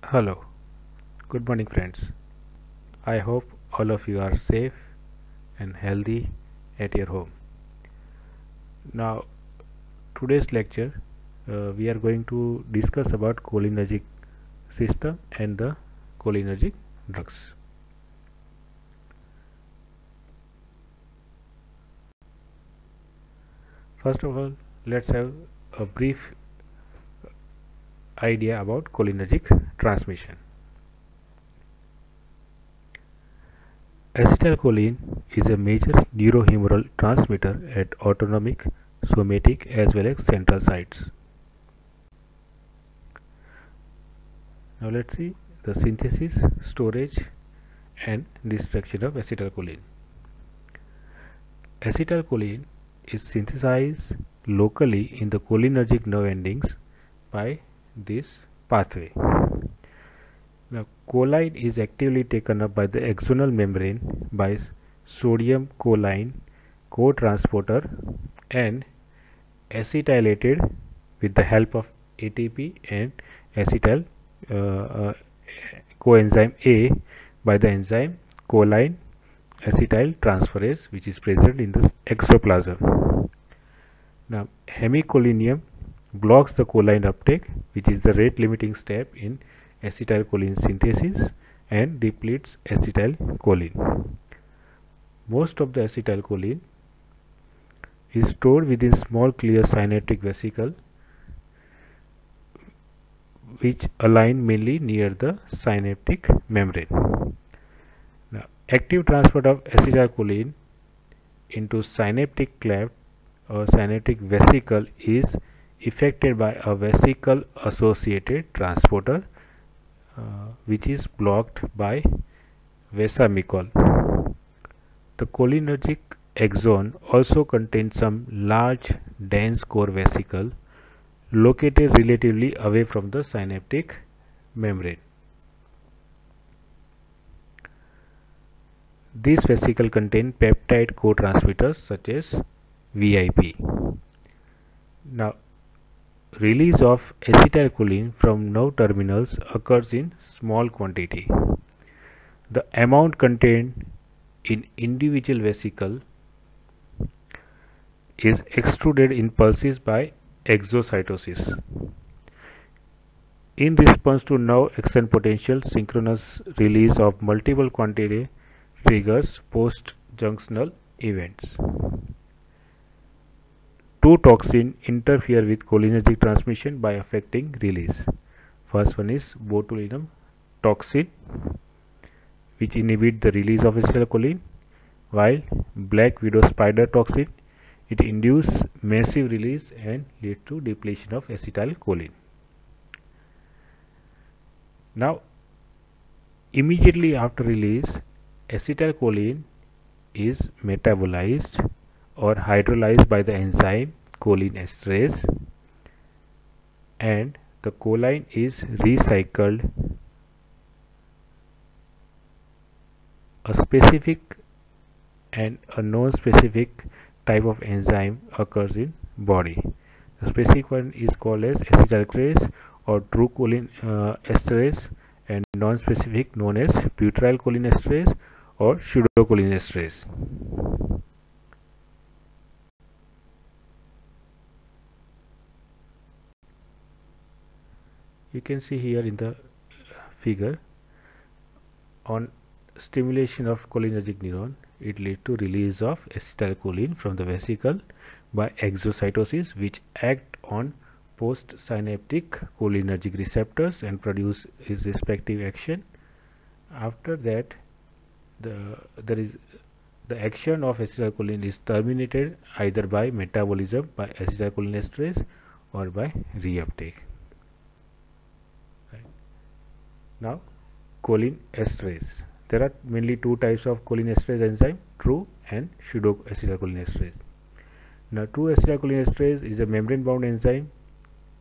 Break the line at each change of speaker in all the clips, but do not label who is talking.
Hello, good morning, friends. I hope all of you are safe and healthy at your home. Now, today's lecture, we are going to discuss about cholinergic system and the cholinergic drugs. First of all, let's have a brief idea about cholinergic transmission. Acetylcholine is a major neurohumoral transmitter at autonomic, somatic as well as central sites. Now let's see the synthesis, storage and destruction of acetylcholine. Acetylcholine is synthesized locally in the cholinergic nerve endings by this pathway. Now, choline is actively taken up by the axonal membrane by sodium choline co-transporter and acetylated with the help of ATP and acetyl coenzyme A by the enzyme choline acetyl transferase, which is present in the exoplasm. Now, hemicholineum blocks the choline uptake, which is the rate limiting step in acetylcholine synthesis, and depletes acetylcholine. Most of the acetylcholine is stored within small clear synaptic vesicle which align mainly near the synaptic membrane. Now, active transport of acetylcholine into synaptic cleft or synaptic vesicle is effected by a vesicle associated transporter which is blocked by vesamicol. The cholinergic axon also contains some large dense core vesicle located relatively away from the synaptic membrane. These vesicles contain peptide co-transmitters such as VIP. Now, release of acetylcholine from nerve terminals occurs in small quantity. The amount contained in individual vesicle is extruded in pulses by exocytosis. In response to nerve action potential, synchronous release of multiple quantity triggers post-junctional events. Two toxins interfere with cholinergic transmission by affecting release. First one is botulinum toxin, which inhibit the release of acetylcholine, while black widow spider toxin, it induces massive release and leads to depletion of acetylcholine. Now, immediately after release, acetylcholine is metabolized or hydrolyzed by the enzyme cholinesterase, and the choline is recycled. A specific and a non-specific type of enzyme occurs in body. The specific one is called as acetylcholine or true cholinesterase, and non-specific known as butyl cholinesterase or pseudocholinesterase. You can see here in the figure, on stimulation of cholinergic neuron, it leads to release of acetylcholine from the vesicle by exocytosis, which act on postsynaptic cholinergic receptors and produce its respective action. After that, the action of acetylcholine is terminated either by metabolism by acetylcholinesterase or by reuptake. Right. Now, cholinesterase. There are mainly two types of cholinesterase enzyme, true and pseudo acetylcholinesterase. Now, true acetylcholinesterase is a membrane-bound enzyme.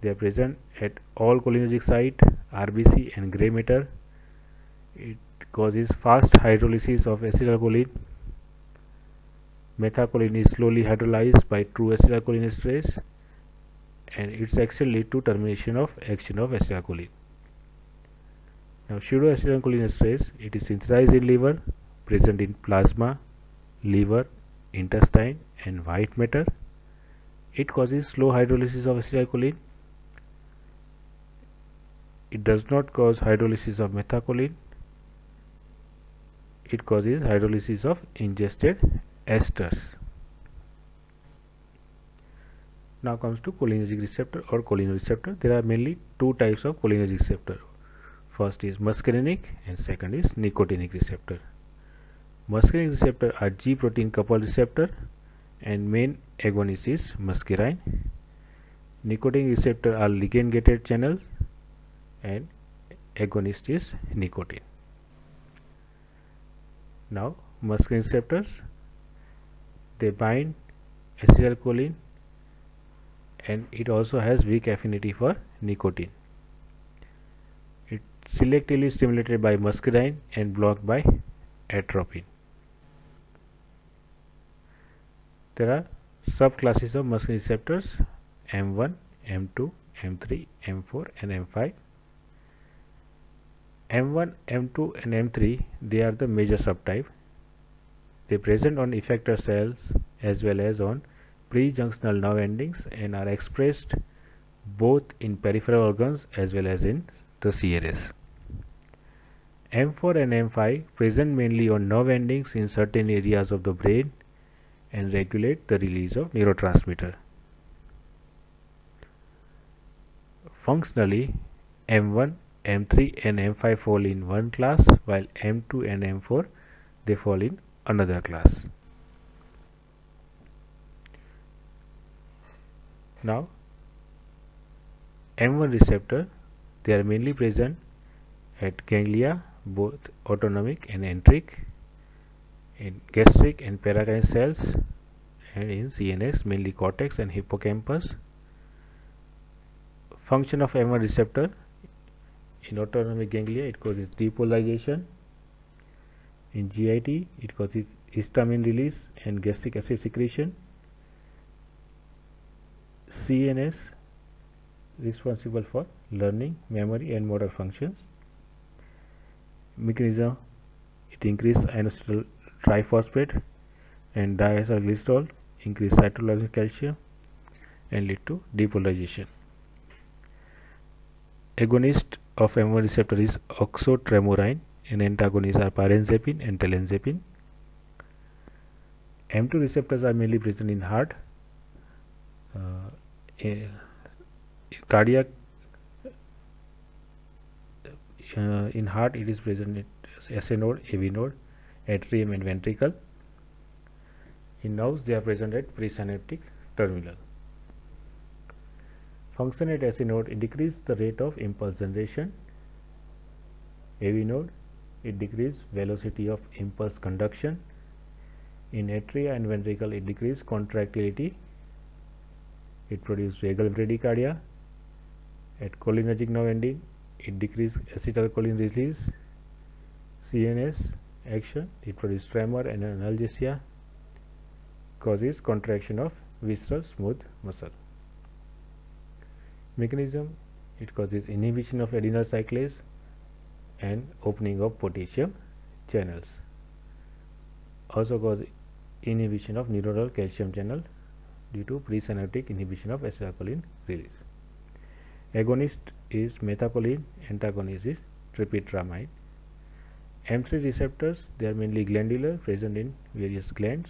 They are present at all cholinergic site, RBC and gray matter. It causes fast hydrolysis of acetylcholine. Methacholine is slowly hydrolyzed by true acetylcholinesterase, and its action leads to termination of action of acetylcholine. Now pseudoacetylcholinesterase, it is synthesized in liver, present in plasma, liver, intestine and white matter. It causes slow hydrolysis of acetylcholine. It does not cause hydrolysis of methacholine. It causes hydrolysis of ingested esters. Now comes to cholinergic receptor or cholinereceptor. There are mainly two types of cholinergic receptor. First is muscarinic and second is nicotinic receptor. Muscarinic receptor are G protein coupled receptor and main agonist is muscarine. Nicotinic receptor are ligand gated channel and agonist is nicotine. Now muscarinic receptors, they bind acetylcholine and it also has weak affinity for nicotine. It selectively stimulated by muscarine and blocked by atropine. There are subclasses of muscarinic receptors M1, M2, M3, M4 and M5. M1, M2 and M3, they are the major subtype. They present on effector cells as well as on pre-junctional nerve endings and are expressed both in peripheral organs as well as in the CNS. M4 and M5 present mainly on nerve endings in certain areas of the brain and regulate the release of neurotransmitter. Functionally, M1, M3 and M5 fall in one class while M2 and M4 they fall in another class. Now M1 receptor, they are mainly present at ganglia, both autonomic and enteric, in gastric and paracrine cells, and in CNS mainly cortex and hippocampus. Function of M1 receptor: in autonomic ganglia it causes depolarization. In GIT it causes histamine release and gastric acid secretion. CNS responsible for learning, memory and motor functions. Mechanism: it increases inositol triphosphate and diacylglycerol, increase cytoplasmic calcium and lead to depolarization. Agonist of M1 receptor is oxotremorine and antagonists are pyrenzapine and telenzapine. M2 receptors are mainly present in heart, cardiac. In heart it is present at SA node, AV node, atrium and ventricle. In nerves they are present at presynaptic terminal. Function at SA node: it decreases the rate of impulse generation. AV node, it decreases velocity of impulse conduction. In atria and ventricle it decreases contractility. It produces vagal bradycardia. At cholinergic nerve ending it decreases acetylcholine release. CNS action, it produces tremor and analgesia, causes contraction of visceral smooth muscle. Mechanism: it causes inhibition of adenyl cyclase and opening of potassium channels. Also cause inhibition of neuronal calcium channel due to presynaptic inhibition of acetylcholine release. Agonist is methacholine, antagonist is tryptophan. M3 receptors, they are mainly glandular, present in various glands,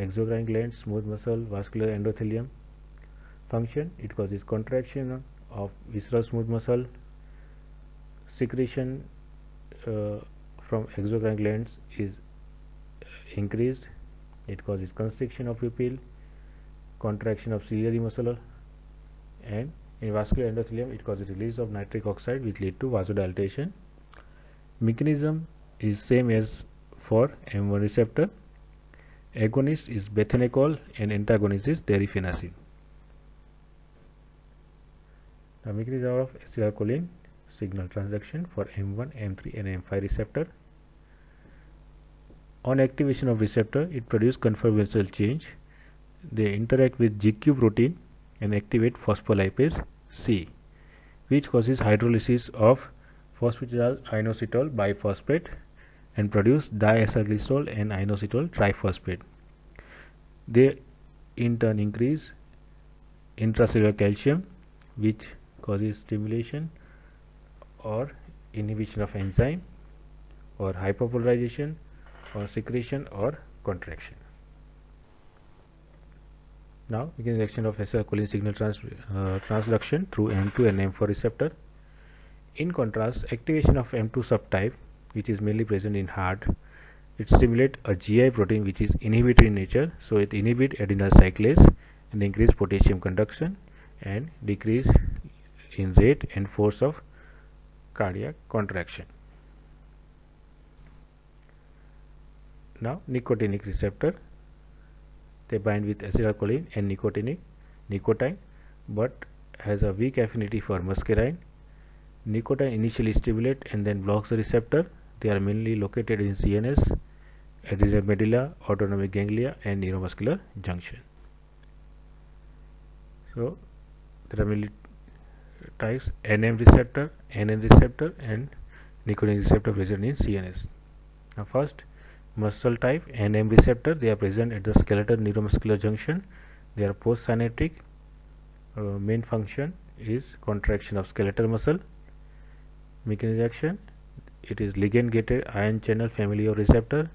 exocrine glands, smooth muscle, vascular endothelium. Function: it causes contraction of visceral smooth muscle. Secretion from exocrine glands is increased. It causes constriction of pupil, contraction of ciliary muscle, and in vascular endothelium it causes release of nitric oxide which lead to vasodilatation. Mechanism is same as for M1 receptor. Agonist is bethanechol and antagonist is derifenacin. The mechanism of acetylcholine signal transduction for M1, M3 and M5 receptor. On activation of receptor, it produces conformational change. They interact with GQ protein and activate phospholipase C, which causes hydrolysis of phosphatidylal inositol biphosphate and produce diacylglycerol and inositol triphosphate. They in turn increase intracellular calcium, which causes stimulation or inhibition of enzyme or hyperpolarization or secretion or contraction. Now we can reaction of acetylcholine signal transduction through M2 and M4 receptor. In contrast, activation of M2 subtype, which is mainly present in heart, it stimulates a GI protein which is inhibitory in nature, so it inhibits adenyl cyclase and increase potassium conduction and decrease in rate and force of cardiac contraction. Now nicotinic receptor, they bind with acetylcholine and nicotine, but has a weak affinity for muscarine. Nicotine initially stimulates and then blocks the receptor. They are mainly located in CNS, adrenal medulla, autonomic ganglia and neuromuscular junction. So there are mainly types: NM receptor, NN receptor and nicotine receptor present in CNS. Now first, muscle type NM receptor, they are present at the skeletal neuromuscular junction. They are postsynaptic. Main function is contraction of skeletal muscle. Mechanism action, it is ligand gated ion channel family of receptor,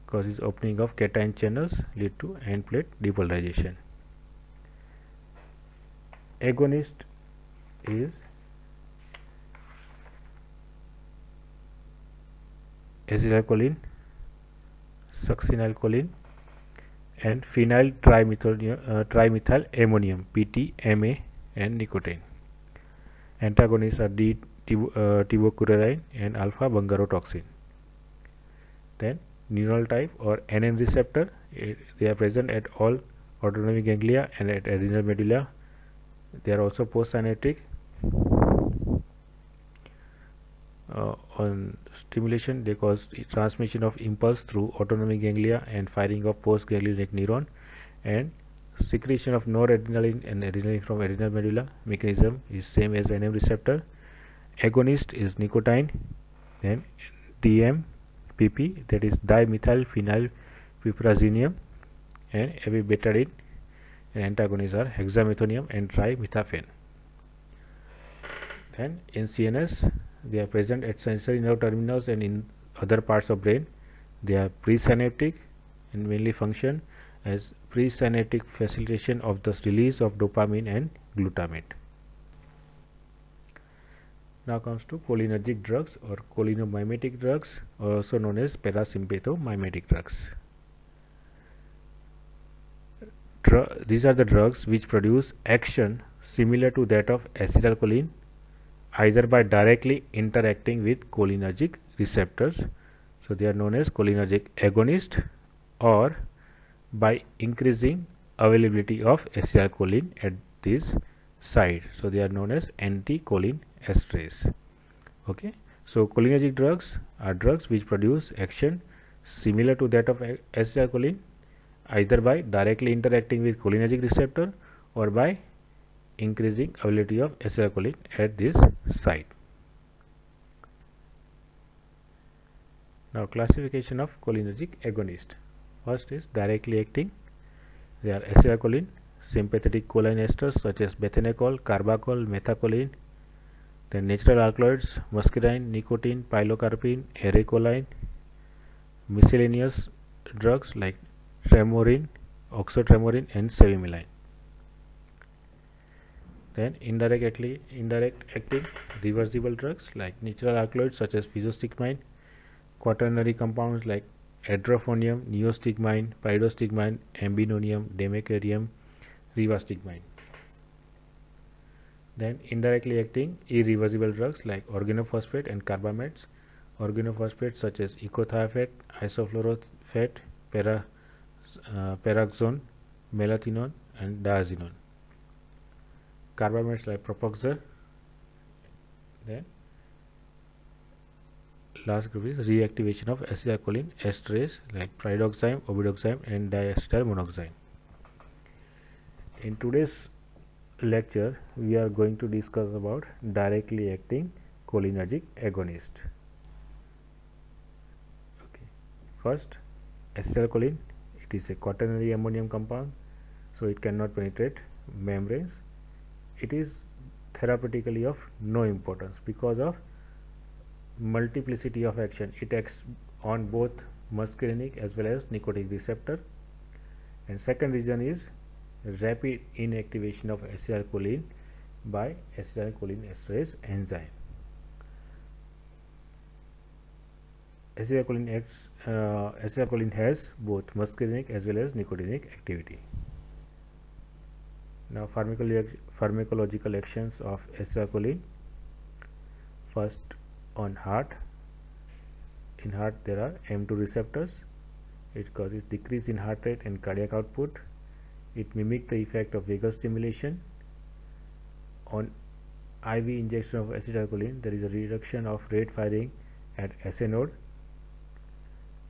causes opening of cation channels, lead to end plate depolarization. Agonist is acetylcholine, succinylcholine and phenyl trimethyl ammonium PTMA and nicotine. Antagonists are tibocurarine and alpha bungarotoxin. Then neural type or NN receptor, they are present at all autonomic ganglia and at adrenal medulla. They are also postsynaptic. On stimulation, they cause transmission of impulse through autonomic ganglia and firing of postganglionic neuron and secretion of noradrenaline and adrenaline from adrenal medulla. Mechanism is same as NM receptor. Agonist is nicotine, then DMPP, that is dimethylphenylpiperazinium, and abibetadine, and antagonists are hexamethonium and trimethophan. Then in CNS, they are present at sensory nerve terminals and in other parts of brain. They are presynaptic and mainly function as presynaptic facilitation of the release of dopamine and glutamate. Now comes to cholinergic drugs or cholinomimetic drugs, also known as parasympathomimetic drugs. These are the drugs which produce action similar to that of acetylcholine, either by directly interacting with cholinergic receptors, so they are known as cholinergic agonist, or by increasing availability of acetylcholine at this site, so they are known as anticholinesterase. Okay, so cholinergic drugs are drugs which produce action similar to that of acetylcholine, either by directly interacting with cholinergic receptor or by increasing availability of acetylcholine at this site. Now classification of cholinergic agonist. First is directly acting. They are acetylcholine, sympathetic choline esters such as bethanacol, carbachol, methacholine. Then natural alkaloids, muscarine, nicotine, pilocarpine, arecholine. Miscellaneous drugs like tremorin, oxotremorin and cevimeline. Then indirect acting reversible drugs like natural alkaloids such as physostigmine, quaternary compounds like adrophonium, neostigmine, pyridostigmine, ambinonium, damacarium, rivastigmine. Then indirectly acting irreversible drugs like organophosphate and carbamates, organophosphates such as ecothiophat, isofluorophate, paraxone, melathinon and diazinon. Carbamates like propoxur. Then last group is reactivation of acetylcholine esterase like pyridoxime, obidoxime and diacetylmonoxime. In today's lecture we are going to discuss about directly acting cholinergic agonist. Okay. First, acetylcholine, it is a quaternary ammonium compound, so it cannot penetrate membranes. It is therapeutically of no importance because of multiplicity of action. It acts on both muscarinic as well as nicotinic receptor. And second reason is rapid inactivation of acetylcholine by acetylcholine esterase enzyme. Acetylcholine has both muscarinic as well as nicotinic activity. Now, pharmacological actions of acetylcholine. First, on heart. In heart, there are M2 receptors. It causes decrease in heart rate and cardiac output. It mimics the effect of vagal stimulation. On IV injection of acetylcholine, there is a reduction of rate firing at SA node.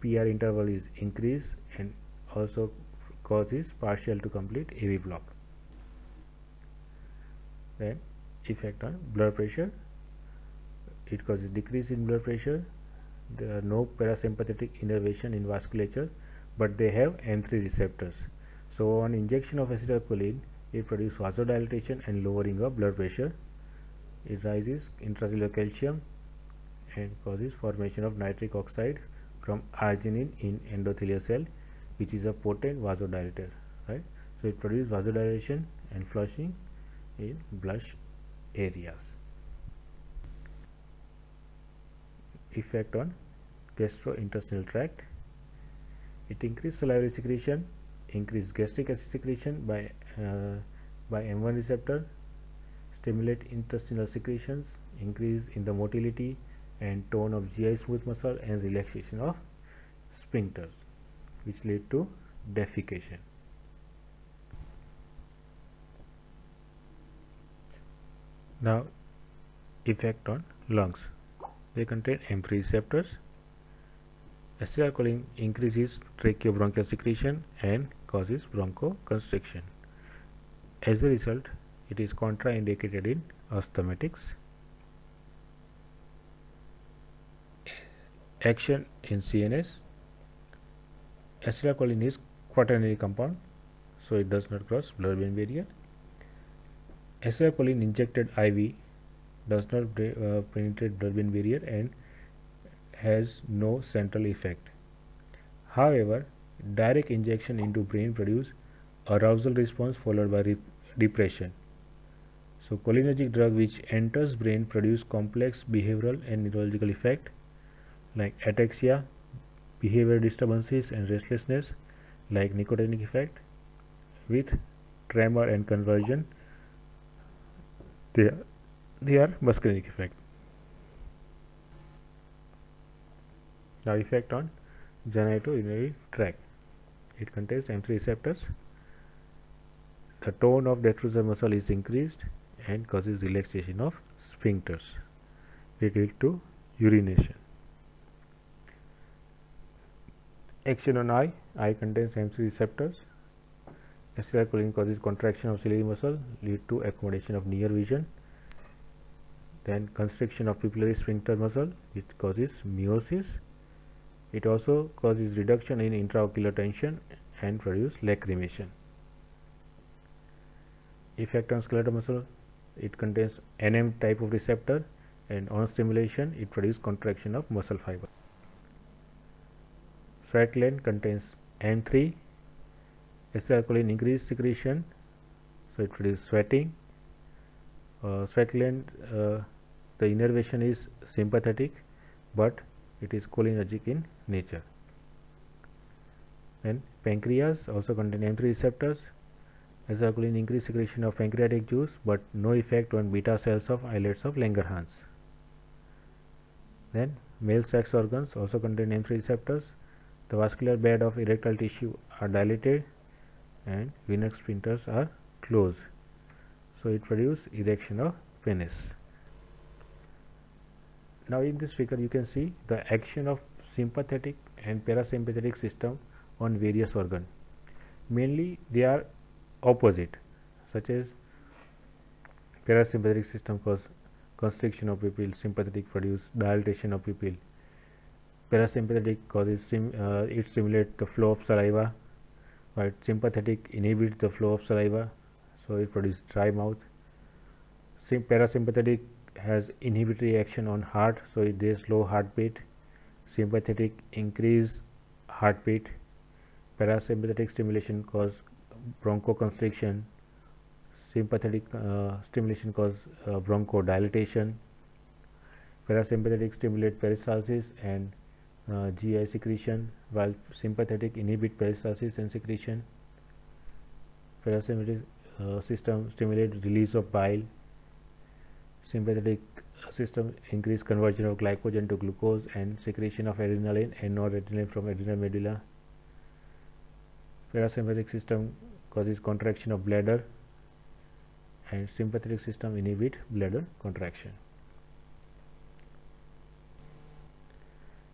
PR interval is increased and also causes partial to complete AV block. Then effect on blood pressure. It causes decrease in blood pressure. There are no parasympathetic innervation in vasculature, but they have M3 receptors. So on injection of acetylcholine, it produces vasodilatation and lowering of blood pressure. It raises intracellular calcium and causes formation of nitric oxide from arginine in endothelial cell, which is a potent vasodilator, right? So it produces vasodilation and flushing in blush areas. Effect on gastrointestinal tract. It increases salivary secretion, increase gastric acid secretion by M1 receptor, stimulate intestinal secretions, increase in the motility and tone of GI smooth muscle and relaxation of sphincters, which lead to defecation. Now, effect on lungs. They contain M3 receptors. Acetylcholine increases tracheobronchial secretion and causes bronchoconstriction. As a result, it is contraindicated in asthmatics. Action in CNS. Acetylcholine is quaternary compound, so it does not cross blood-brain barrier. Acetylcholine injected IV does not penetrate blood-brain barrier and has no central effect. However, direct injection into brain produce arousal response followed by depression. So cholinergic drug which enters brain produce complex behavioral and neurological effect like ataxia, behavior disturbances and restlessness like nicotinic effect with tremor and conversion. They are muscarinic effect. Now effect on genitourinary tract. It contains M3 receptors. The tone of detrusor muscle is increased and causes relaxation of sphincters. It leads to urination. Action on eye. Eye contains M3 receptors. Acetylcholine causes contraction of ciliary muscle, lead to accommodation of near vision. Then constriction of pupillary sphincter muscle, which causes miosis. It also causes reduction in intraocular tension and produce lacrimation. Effect on skeletal muscle. It contains NM type of receptor and on stimulation it produces contraction of muscle fiber. Sweat gland contains M3. Acetylcholine increased secretion, so it produces sweating. Sweat gland, the innervation is sympathetic, but it is cholinergic in nature. Then pancreas also contain M3 receptors. Acetylcholine increased secretion of pancreatic juice, but no effect on beta cells of islets of Langerhans. Then male sex organs also contain M3 receptors. The vascular bed of erectile tissue are dilated and venous sphincters are closed, so it produces erection of penis. Now in this figure you can see the action of sympathetic and parasympathetic system on various organs. Mainly they are opposite, such as parasympathetic system cause constriction of pupil. Sympathetic produce dilatation of pupil. Parasympathetic causes it stimulates the flow of saliva, while sympathetic inhibits the flow of saliva, so it produces dry mouth. Parasympathetic has inhibitory action on heart, so it is slow heartbeat. Sympathetic increase heartbeat. Parasympathetic stimulation cause bronchoconstriction. Sympathetic stimulation cause bronchodilation. Parasympathetic stimulate peristalsis and GI secretion, while sympathetic inhibit peristalsis and secretion. Parasympathetic system stimulate release of bile. Sympathetic system increase conversion of glycogen to glucose and secretion of adrenaline and noradrenaline from adrenal medulla. Parasympathetic system causes contraction of bladder, and sympathetic system inhibit bladder contraction.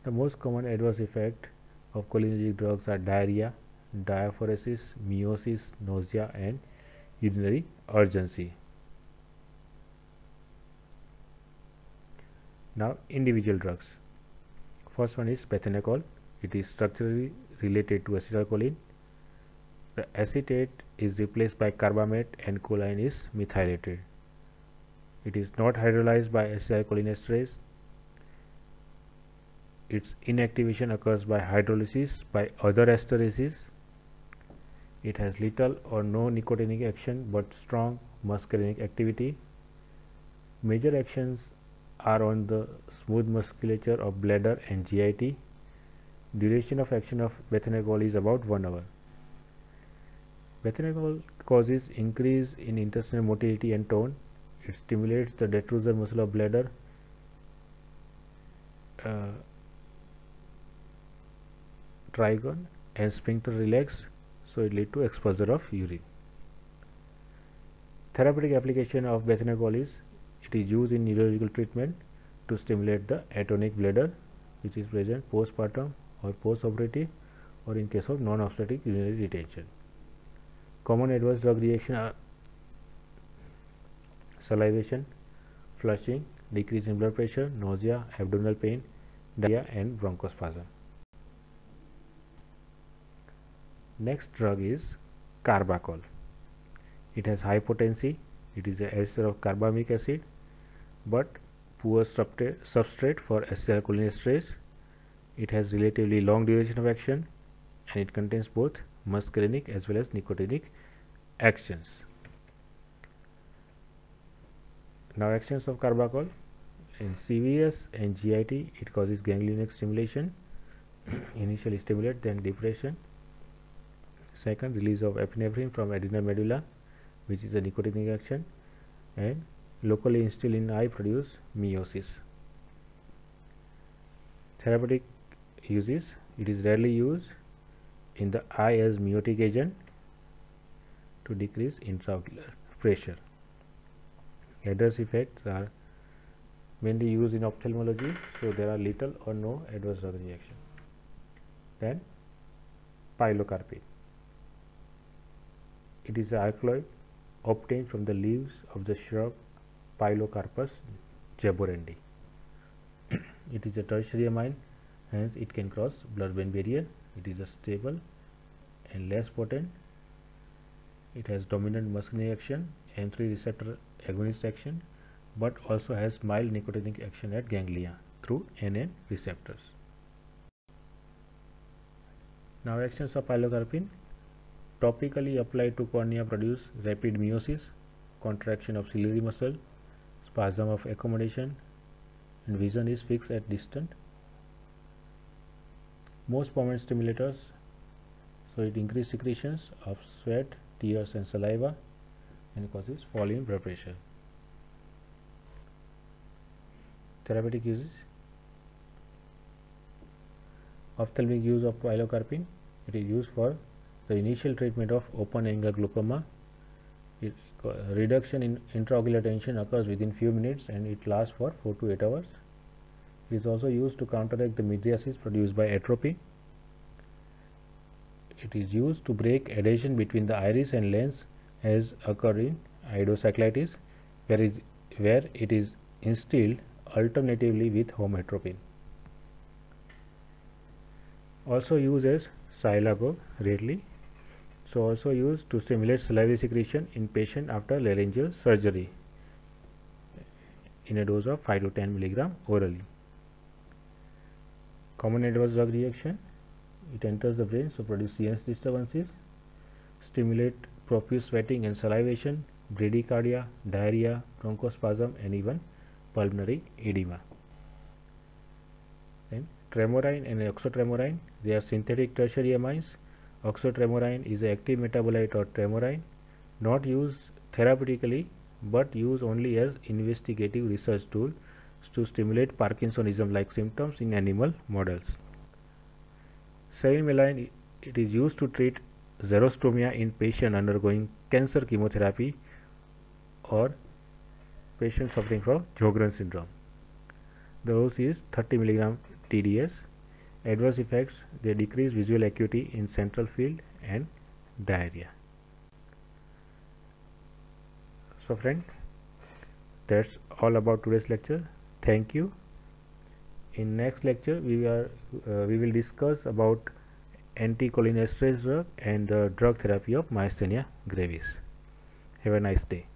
The most common adverse effect of cholinergic drugs are diarrhea, diaphoresis, meiosis, nausea, and urinary urgency. Now, individual drugs. First one is bethanechol. It is structurally related to acetylcholine. The acetate is replaced by carbamate and choline is methylated. It is not hydrolyzed by acetylcholinesterase. Its inactivation occurs by hydrolysis by other esterases. It has little or no nicotinic action but strong muscarinic activity. Major actions are on the smooth musculature of bladder and GIT. Duration of action of bethanechol is about 1 hour. Bethanechol causes increase in intestinal motility and tone. It stimulates the detrusor muscle of bladder. Trigon and sphincter relax, so it leads to exposure of urine. Therapeutic application of bethanechol is it is used in neurological treatment to stimulate the atonic bladder, which is present postpartum or postoperative, or in case of non-obstetric urinary retention. Common adverse drug reaction are salivation, flushing, decrease in blood pressure, nausea, abdominal pain, diarrhea, and bronchospasm. Next drug is carbachol. It has high potency. It is an ester of carbamic acid, but poor substrate for acetylcholinesterase. It has relatively long duration of action, and it contains both muscarinic as well as nicotinic actions. Now, actions of carbachol in CVS and GIT. It causes ganglionic stimulation. Initially stimulate, then depression. Second, release of epinephrine from adrenal medulla, which is a nicotinic action, and locally instilled in eye produce meiosis. Therapeutic uses. It is rarely used in the eye as meiotic agent to decrease intraocular pressure. Adverse effects are mainly used in ophthalmology, so there are little or no adverse drug reaction. Then pilocarpine. It is an alkaloid obtained from the leaves of the shrub Pilocarpus jaborendi. It is a tertiary amine, hence it can cross blood-brain barrier. It is a stable and less potent. It has dominant muscarinic action, M3 receptor agonist action, but also has mild nicotinic action at ganglia through NN receptors. Now, actions of pilocarpine. Topically applied to cornea produce rapid meiosis, contraction of ciliary muscle, spasm of accommodation, and vision is fixed at distance. Most permanent stimulators, so it increases secretions of sweat, tears, and saliva, and causes fall in blood pressure. Therapeutic uses. Ophthalmic use of pilocarpine. It is used for the initial treatment of open angle glaucoma. Reduction in intraocular tension occurs within few minutes and it lasts for 4 to 8 hours. It is also used to counteract the mydriasis produced by atrophy. It is used to break adhesion between the iris and lens as occurred in iridocyclitis, where it is instilled alternatively with hometropine. Also used as Silago rarely. So also used to stimulate salivary secretion in patient after laryngeal surgery in a dose of 5 to 10 milligram orally. Common adverse drug reaction: it enters the brain, so produce CNS disturbances, stimulate profuse sweating and salivation, bradycardia, diarrhea, bronchospasm, and even pulmonary edema. Then tremorine and oxotremorine, they are synthetic tertiary amines. Oxotremorine is an active metabolite of tremorine, not used therapeutically but used only as investigative research tool to stimulate Parkinsonism-like symptoms in animal models. Ceremeline, it is used to treat xerostomia in patients undergoing cancer chemotherapy or patients suffering from Sjogren syndrome. The dose is 30 mg TDS. Adverse effects: they decrease visual acuity in central field and diarrhea. So friend, that's all about today's lecture. Thank you. In next lecture we will discuss about anticholinesterase drug and the drug therapy of myasthenia gravis. Have a nice day.